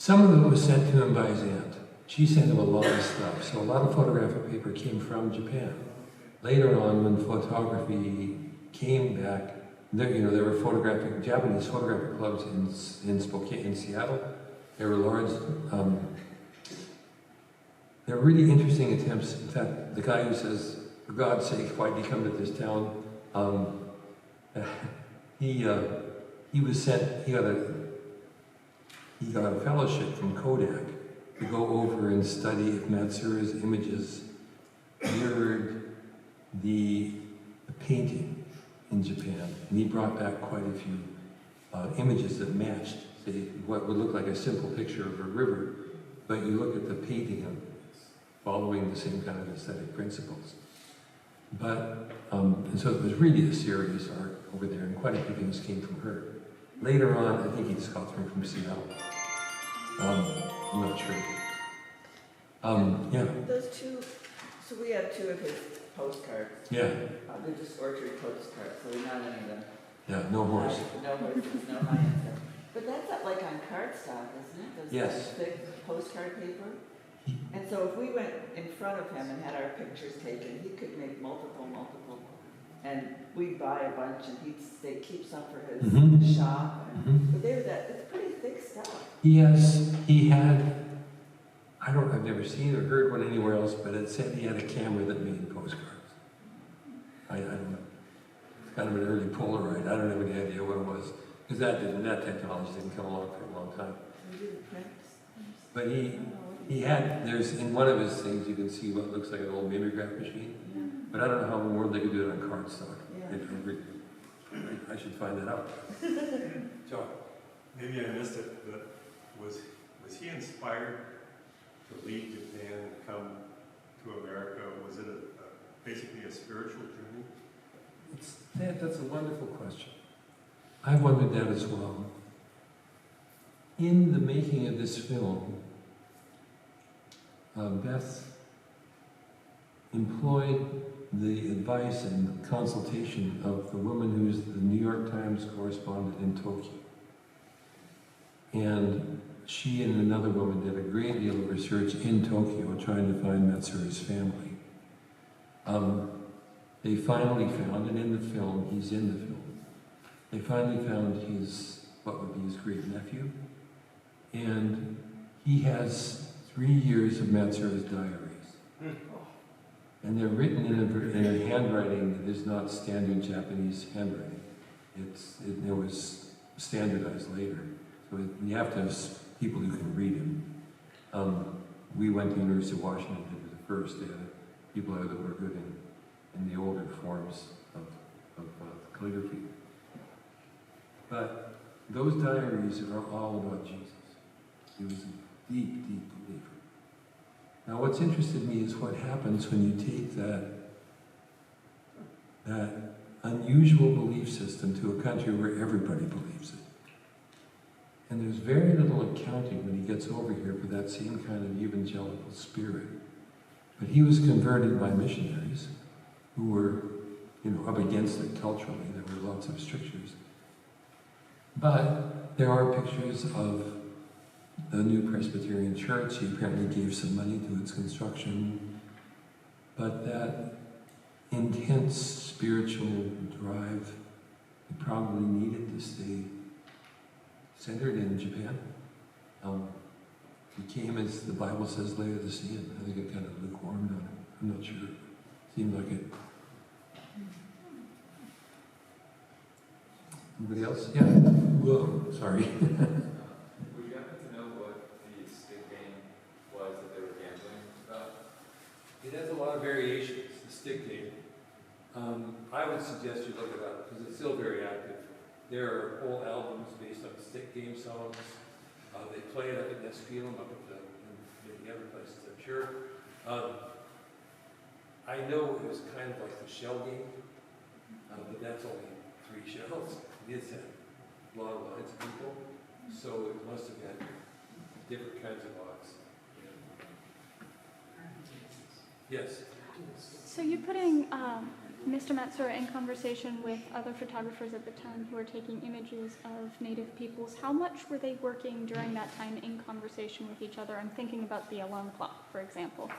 Some of it was sent to him by his aunt. She sent him a lot of stuff, so a lot of photographic paper came from Japan. Later on, when photography came back, there were Japanese photographic clubs in Spokane, in Seattle. There were large. There were really interesting attempts. In fact, the guy who says, "For God's sake, why did you come to this town?" He was sent. He got a fellowship from Kodak to go over and study if Matsura's images mirrored the painting in Japan. And he brought back quite a few images that matched, say, what would look like a simple picture of a river, but you look at the painting and it's following the same kind of aesthetic principles. But, and so it was really a serious art over there, and quite a few things came from her. Later on, I think he just got them from Seattle. I'm not sure. Yeah. Those two, so we have two of his postcards. Yeah. They're just orchard postcards, so they're not any of them. Yeah, no horse. No horses, no high-end. But that's not like on cardstock, isn't it? Those Yes. thick postcard paper? And so if we went in front of him and had our pictures taken, he could make multiple. And we'd buy a bunch and he'd keep some for his shop. But it's pretty thick stuff. He had, I've never seen or heard one anywhere else, but it said he had a camera that made postcards. I don't know. It's kind of an early Polaroid. I don't have any idea what it was. Because that technology didn't come along for a long time. But he had, in one of his things, you can see what looks like an old mimeograph machine. But I don't know how in the world they could do it on cardstock. I should find that out. John. Maybe I missed it, but was he inspired to leave Japan and come to America? Was it basically a spiritual journey? That's a wonderful question. I wondered that as well. In the making of this film, Beth employed the advice and consultation of the woman who's the New York Times correspondent in Tokyo. And she and another woman did a great deal of research in Tokyo trying to find Matsura's family. They finally found, and in the film, he's in the film, they finally found what would be his great nephew. And he has 3 years of Matsura's diaries. And they're written in a handwriting that is not standard Japanese handwriting. It was standardized later. So you have to have people who can read it. We went to University of Washington, it was the first. They had people there that were good in the older forms of calligraphy. But those diaries are all about Jesus. He was a deep, deep believer. Now, what's interested me is what happens when you take that unusual belief system to a country where everybody believes it. And there's very little accounting when he gets over here for that same kind of evangelical spirit. But he was converted by missionaries who were, up against it culturally. There were lots of strictures. But there are pictures of the new Presbyterian Church. He apparently gave some money to its construction. But that intense spiritual drive, he probably needed to stay centered in Japan. He came, as the Bible says, later to see it. I think it kind of lukewarmed on it. I'm not sure. Seemed like it. Anybody else? Yeah. Whoa, sorry. Would you happen to know what the stick game was that they were gambling about? It has a lot of variations, the stick game. I would suggest you look it up because it's still very active. There are whole albums based on stick game songs. They play it up at Nesfield, up at the other places, I'm sure. I know it was kind of like the shell game, but that's only 3 shells. It is had long lines of people, so it must have had different kinds of odds. Yes? So you're putting Mr. Matsura, in conversation with other photographers at the time who were taking images of Native peoples, how much were they working during that time in conversation with each other? I'm thinking about the alarm clock, for example.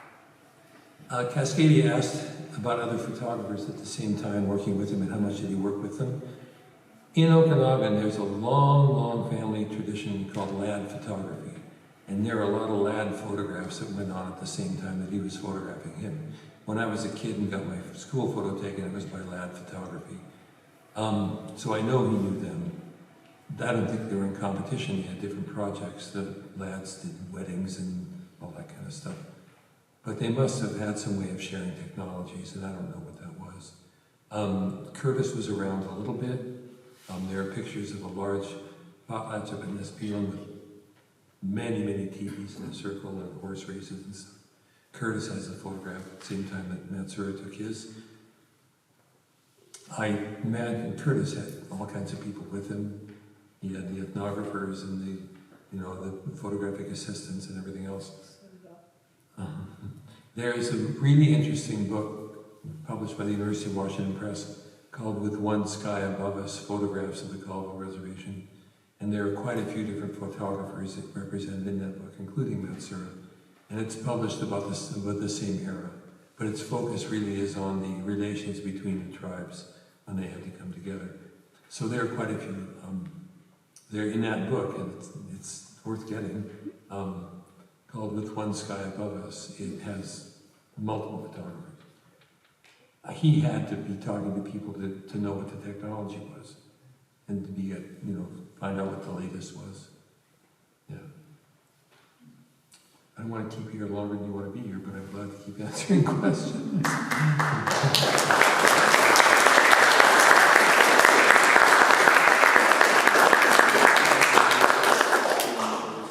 Cascadia asked about other photographers at the same time working with him and how much did he work with them. In Okanogan, there's a long, long family tradition called lad photography. And there are a lot of lad photographs that went on at the same time that he was photographing him. When I was a kid and got my school photo taken, it was by lad photography. So I know he knew them. I don't think they were in competition. They had different projects. The lads did weddings and all that kind of stuff. But they must have had some way of sharing technologies, and I don't know what that was. Curtis was around a little bit. There are pictures of a large potlatch up in Nespeon with many, many teepees in a circle and horse races and stuff. Curtis has a photograph at the same time that Matsura took his. I imagine Curtis had all kinds of people with him. He had the ethnographers and the photographic assistants and everything else. There's a really interesting book published by the University of Washington Press called With One Sky Above Us, Photographs of the Colville Reservation. And there are quite a few different photographers that represented in that book, including Matsura. And it's published about the same era. But its focus really is on the relations between the tribes when they had to come together. So there are quite a few. They're in that book, and it's worth getting, called With One Sky Above Us. It has multiple photographers. He had to be talking to people to know what the technology was and to be find out what the latest was. Yeah. I don't want to keep you here longer than you want to be here, but I'm glad to keep answering questions.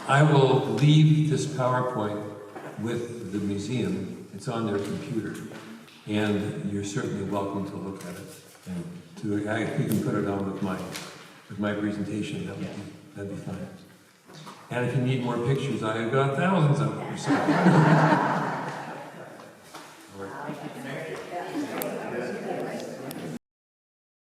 I will leave this PowerPoint with the museum. It's on their computer. And you're certainly welcome to look at it. And if you can put it on with my presentation, that'd be fine. And if you need more pictures, I've got thousands of them. So.